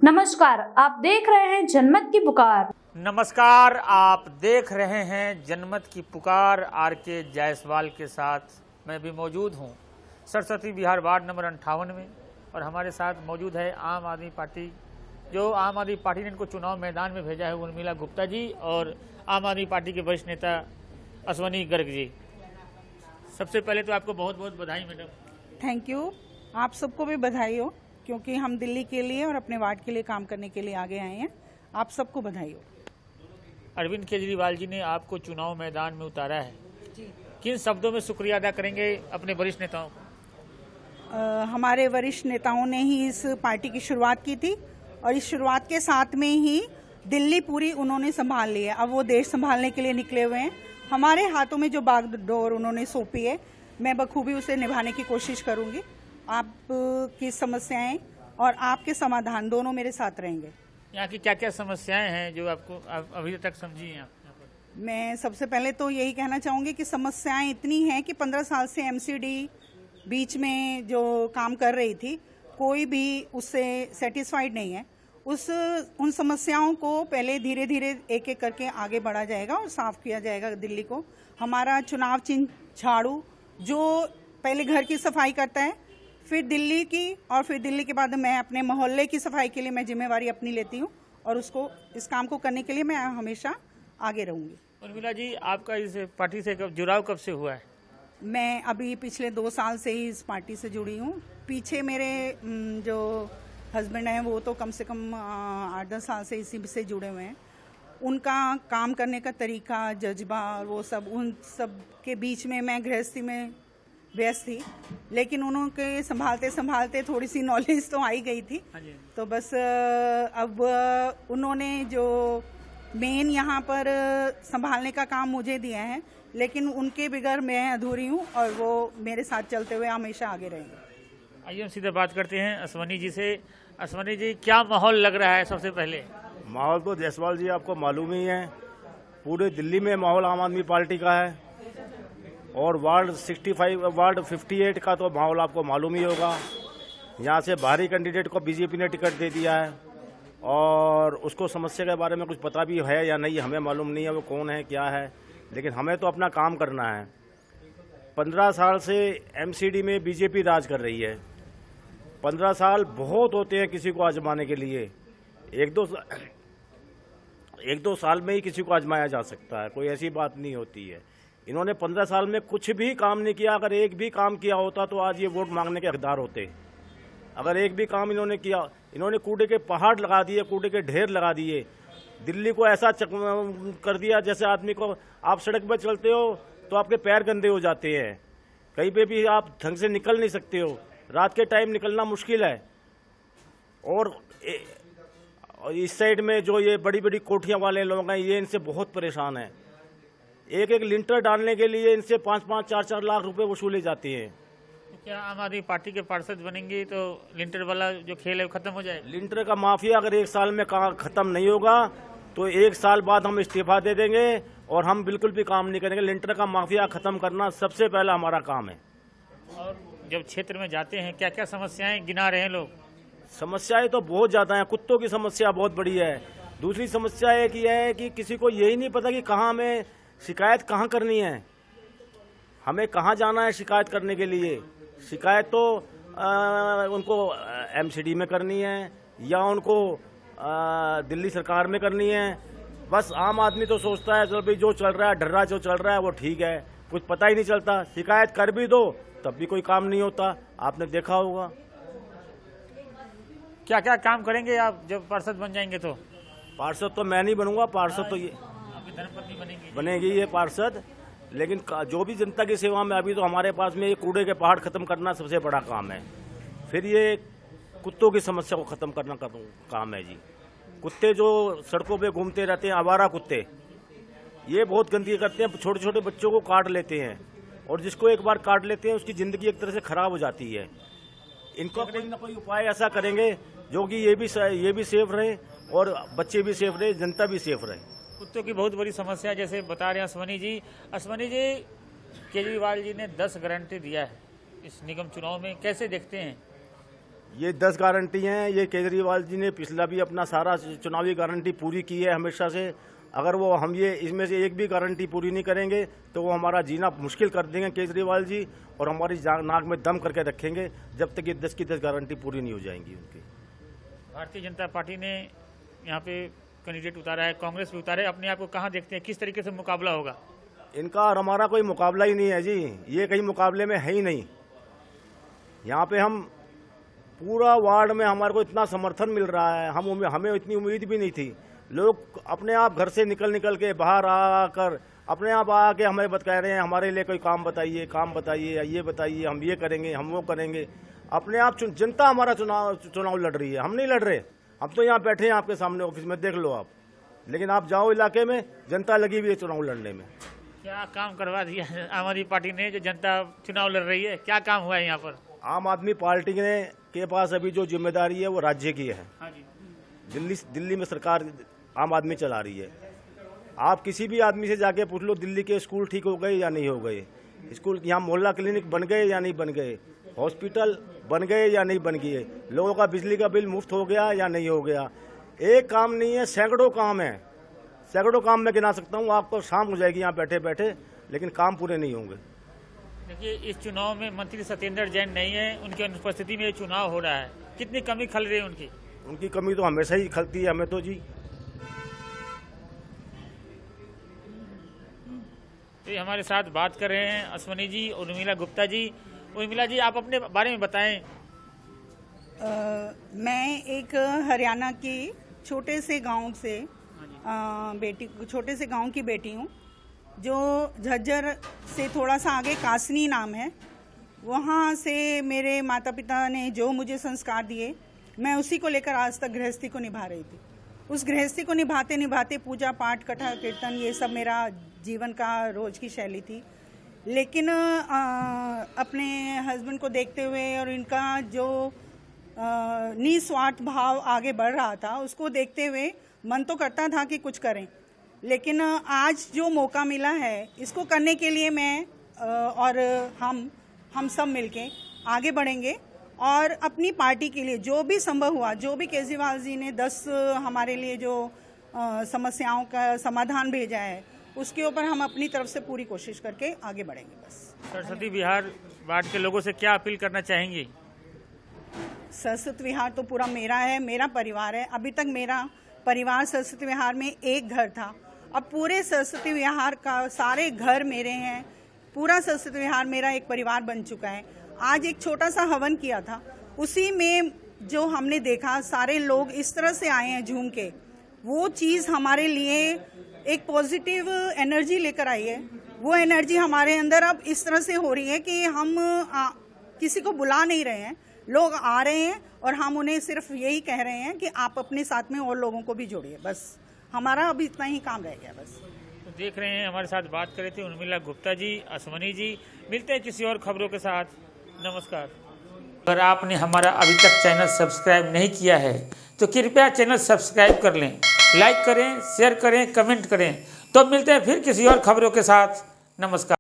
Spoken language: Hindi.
नमस्कार, आप देख रहे हैं जनमत की पुकार। नमस्कार, आप देख रहे हैं जनमत की पुकार। आर के जायसवाल के साथ मैं भी मौजूद हूं सरस्वती विहार वार्ड नंबर 58 में, और हमारे साथ मौजूद है आम आदमी पार्टी, जो आम आदमी पार्टी ने इनको चुनाव मैदान में भेजा है, उर्मिला गुप्ता जी, और आम आदमी पार्टी के वरिष्ठ नेता अश्वनी गर्ग जी। सबसे पहले तो आपको बहुत बहुत बधाई मैडम। Thank you. आप सबको भी बधाई हो, क्योंकि हम दिल्ली के लिए और अपने वार्ड के लिए काम करने के लिए आगे आए हैं। आप सबको बधाई हो। अरविंद केजरीवाल जी ने आपको चुनाव मैदान में उतारा है, किन शब्दों में शुक्रिया अदा करेंगे अपने वरिष्ठ नेताओं को? हमारे वरिष्ठ नेताओं ने ही इस पार्टी की शुरुआत की थी, और इस शुरुआत के साथ में ही दिल्ली पूरी उन्होंने संभाल ली है। अब वो देश संभालने के लिए निकले हुए हैं। हमारे हाथों में जो बागडोर उन्होंने सौंपी है, मैं बखूबी उसे निभाने की कोशिश करूंगी। आपकी समस्याएं और आपके समाधान दोनों मेरे साथ रहेंगे। यहाँ की क्या क्या समस्याएं हैं जो आपको अभी तक समझी हैं आप? मैं सबसे पहले तो यही कहना चाहूंगी कि समस्याएं इतनी हैं कि 15 साल से एमसीडी बीच में जो काम कर रही थी, कोई भी उससे सेटिस्फाइड नहीं है। उन समस्याओं को पहले धीरे धीरे एक एक करके आगे बढ़ा जाएगा और साफ किया जाएगा दिल्ली को। हमारा चुनाव चिन्ह झाड़ू, जो पहले घर की सफाई करता है, फिर दिल्ली की, और फिर दिल्ली के बाद मैं अपने मोहल्ले की सफाई के लिए मैं जिम्मेवारी अपनी लेती हूँ, और उसको इस काम को करने के लिए मैं हमेशा आगे रहूंगी। उर्मिला जी, आपका इस पार्टी से जुड़ाव कब से हुआ है? मैं अभी पिछले 2 साल से ही इस पार्टी से जुड़ी हूँ। पीछे मेरे जो हस्बैंड हैं वो तो कम से कम 8-10 साल से इसी से जुड़े हुए हैं। उनका काम करने का तरीका, जज्बा और वो सब, उन सब के बीच में मैं गृहस्थी में व्यस्त थी, लेकिन उनके संभालते संभालते थोड़ी सी नॉलेज तो आई गई थी। तो बस अब उन्होंने जो मेन यहाँ पर संभालने का काम मुझे दिया है, लेकिन उनके बगैर मैं अधूरी हूँ, और वो मेरे साथ चलते हुए हमेशा आगे रहेंगे। आइए हम सीधे बात करते हैं अश्वनी जी से। अश्वनी जी, क्या माहौल लग रहा है? सबसे पहले माहौल तो जायसवाल जी आपको मालूम ही है, पूरे दिल्ली में माहौल आम आदमी पार्टी का है, और वार्ड 58 का तो माहौल आपको मालूम ही होगा। यहाँ से बाहरी कैंडिडेट को बीजेपी ने टिकट दे दिया है, और उसको समस्या के बारे में कुछ पता भी है या नहीं हमें मालूम नहीं है, वो कौन है क्या है, लेकिन हमें तो अपना काम करना है। 15 साल से एमसीडी में बीजेपी राज कर रही है। 15 साल बहुत होते हैं किसी को आजमाने के लिए। एक दो साल में ही किसी को आजमाया जा सकता है, कोई ऐसी बात नहीं होती है। इन्होंने 15 साल में कुछ भी काम नहीं किया। अगर एक भी काम किया होता तो आज ये वोट मांगने के हकदार होते। अगर एक भी काम इन्होंने किया, इन्होंने कूड़े के पहाड़ लगा दिए, कूड़े के ढेर लगा दिए। दिल्ली को ऐसा कर दिया जैसे आदमी को, आप सड़क पर चलते हो तो आपके पैर गंदे हो जाते हैं, कहीं पे भी आप ढंग से निकल नहीं सकते हो, रात के टाइम निकलना मुश्किल है। और इस साइड में जो ये बड़ी बड़ी कोठियां वाले लोग हैं, ये इनसे बहुत परेशान है। एक एक लिंटर डालने के लिए इनसे 5-5, 4-4 लाख रुपए वसूले जाते हैं। क्या आम आदमी पार्टी के पार्षद बनेंगे तो लिंटर वाला जो खेल है वो खत्म हो जाए? लिंटर का माफिया अगर 1 साल में खत्म नहीं होगा तो 1 साल बाद हम इस्तीफा दे देंगे, और हम बिल्कुल भी काम नहीं करेंगे। लिंटर का माफिया खत्म करना सबसे पहला हमारा काम है। और जब क्षेत्र में जाते हैं, क्या क्या समस्याएं गिना रहे हैं लोग? समस्याएं तो बहुत ज्यादा है। कुत्तों की समस्या बहुत बड़ी है। दूसरी समस्या एक ही है कि किसी को यही नहीं पता कि कहाँ हमें शिकायत कहाँ करनी है, हमें कहाँ जाना है शिकायत करने के लिए। शिकायत तो उनको एमसीडी में करनी है, या उनको दिल्ली सरकार में करनी है। बस आम आदमी तो सोचता है चलो भाई जो चल रहा है, ढर्रा जो चल रहा है वो ठीक है, कुछ पता ही नहीं चलता। शिकायत कर भी दो तब भी कोई काम नहीं होता, आपने देखा होगा। क्या क्या काम करेंगे आप जब पार्षद बन जाएंगे? तो पार्षद तो मैं नहीं बनूंगा, पार्षद तो ये धर्मपत्नी बनेगी ये पार्षद, लेकिन जो भी जनता की सेवा में, अभी तो हमारे पास में ये कूड़े के पहाड़ खत्म करना सबसे बड़ा काम है। फिर ये कुत्तों की समस्या को खत्म करना काम है जी। कुत्ते जो सड़कों पे घूमते रहते हैं, आवारा कुत्ते, ये बहुत गंदगी करते हैं, छोटे छोटे बच्चों को काट लेते हैं, और जिसको एक बार काट लेते हैं उसकी जिंदगी एक तरह से खराब हो जाती है। इनको कोई ना कोई उपाय ऐसा करेंगे जो कि ये भी सेफ रहे, और बच्चे भी सेफ रहे, जनता भी सेफ रहे। कुत्तों की बहुत बड़ी समस्या जैसे बता रहे हैं अश्वनी जी। अश्वनी जी, केजरीवाल जी ने 10 गारंटी दिया है इस निगम चुनाव में, कैसे देखते हैं? ये 10 गारंटी हैं। ये केजरीवाल जी ने पिछला भी अपना सारा चुनावी गारंटी पूरी की है हमेशा से। अगर वो हम ये इसमें से एक भी गारंटी पूरी नहीं करेंगे तो वो हमारा जीना मुश्किल कर देंगे केजरीवाल जी, और हमारी नाक में दम करके रखेंगे जब तक ये 10 की 10 गारंटी पूरी नहीं हो जाएंगी उनकी। भारतीय जनता पार्टी ने यहाँ पे कैंडिडेट उतारा है, कांग्रेस भी उतारा है, अपने आप को कहाँ देखते हैं, किस तरीके से मुकाबला होगा? इनका और हमारा कोई मुकाबला ही नहीं है जी, ये कहीं मुकाबले में है ही नहीं। यहाँ पे हम पूरा वार्ड में हमारे को इतना समर्थन मिल रहा है, हमें इतनी उम्मीद भी नहीं थी। लोग अपने आप घर से निकल के बाहर आकर अपने आप आके हमें कह रहे हैं हमारे लिए कोई काम बताइए, ये बताइए, हम ये करेंगे, हम वो करेंगे। अपने आप जनता हमारा चुनाव लड़ रही है, हम नहीं लड़ रहे। हम तो यहाँ बैठे हैं आपके सामने ऑफिस में, देख लो आप। लेकिन आप जाओ इलाके में, जनता लगी हुई है चुनाव लड़ने में। क्या काम करवा दिया है आम आदमी पार्टी ने जो जनता चुनाव लड़ रही है? क्या काम हुआ है यहाँ पर? आम आदमी पार्टी के पास अभी जो जिम्मेदारी है वो राज्य की है। हाँ जी। दिल्ली में सरकार आम आदमी चला रही है। आप किसी भी आदमी से जाके पूछ लो दिल्ली के स्कूल ठीक हो गए या नहीं हो गए, स्कूल यहाँ मोहल्ला क्लिनिक बन गए या नहीं बन गए, हॉस्पिटल बन गए या नहीं बन गए, लोगों का बिजली का बिल मुफ्त हो गया या नहीं हो गया। एक काम नहीं है, सैकड़ों काम है। सैकड़ों काम मैं गिना सकता हूँ, आपको शाम हो जाएगी यहाँ बैठे बैठे, लेकिन काम पूरे नहीं होंगे। देखिए, इस चुनाव में मंत्री सत्येंद्र जैन नहीं है, उनकी अनुपस्थिति में ये चुनाव हो रहा है। कितनी कमी खल रही है उनकी? उनकी कमी तो हमेशा ही खलती है हमें तो जी। तो हमारे साथ बात कर रहे हैं अश्वनी जी, उर्मिला गुप्ता जी। उर्मिला जी, आप अपने बारे में बताएं। मैं एक हरियाणा की छोटे से गांव की बेटी हूँ, जो झज्जर से थोड़ा सा आगे कासनी नाम है। वहाँ से मेरे माता पिता ने जो मुझे संस्कार दिए, मैं उसी को लेकर आज तक गृहस्थी को निभा रही थी। उस गृहस्थी को निभाते निभाते पूजा पाठ, कथा कीर्तन, ये सब मेरा जीवन का रोज की शैली थी। लेकिन अपने हस्बैंड को देखते हुए और इनका जो निस्वार्थ भाव आगे बढ़ रहा था, उसको देखते हुए मन तो करता था कि कुछ करें। लेकिन आज जो मौका मिला है, इसको करने के लिए मैं और हम सब मिलके आगे बढ़ेंगे और अपनी पार्टी के लिए जो भी संभव हुआ, जो भी केजरीवाल जी ने 10 हमारे लिए जो समस्याओं का समाधान भेजा है, उसके ऊपर हम अपनी तरफ से पूरी कोशिश करके आगे बढ़ेंगे। बस। सरस्वती विहार वार्ड के लोगों से क्या अपील करना चाहेंगी? सरस्वती विहार तो पूरा मेरा है, मेरा परिवार है। अभी तक मेरा परिवार सरस्वती विहार में एक घर था, अब पूरे सरस्वती विहार का सारे घर मेरे हैं। पूरा सरस्वती विहार मेरा एक परिवार बन चुका है। आज एक छोटा सा हवन किया था, उसी में जो हमने देखा सारे लोग इस तरह से आए हैं झूम के, वो चीज़ हमारे लिए एक पॉजिटिव एनर्जी लेकर आई है। वो एनर्जी हमारे अंदर अब इस तरह से हो रही है कि हम किसी को बुला नहीं रहे हैं, लोग आ रहे हैं और हम उन्हें सिर्फ यही कह रहे हैं कि आप अपने साथ में और लोगों को भी जोड़िए। बस हमारा अभी इतना ही काम रह गया। बस। तो देख रहे हैं, हमारे साथ बात कर रहे थे उर्मिला गुप्ता जी, अश्वनी जी। मिलते हैं किसी और खबरों के साथ। नमस्कार। अगर आपने हमारा अभी तक चैनल सब्सक्राइब नहीं किया है तो कृपया चैनल सब्सक्राइब कर लें, लाइक करें, शेयर करें, कमेंट करें। तो मिलते हैं फिर किसी और खबरों के साथ। नमस्कार।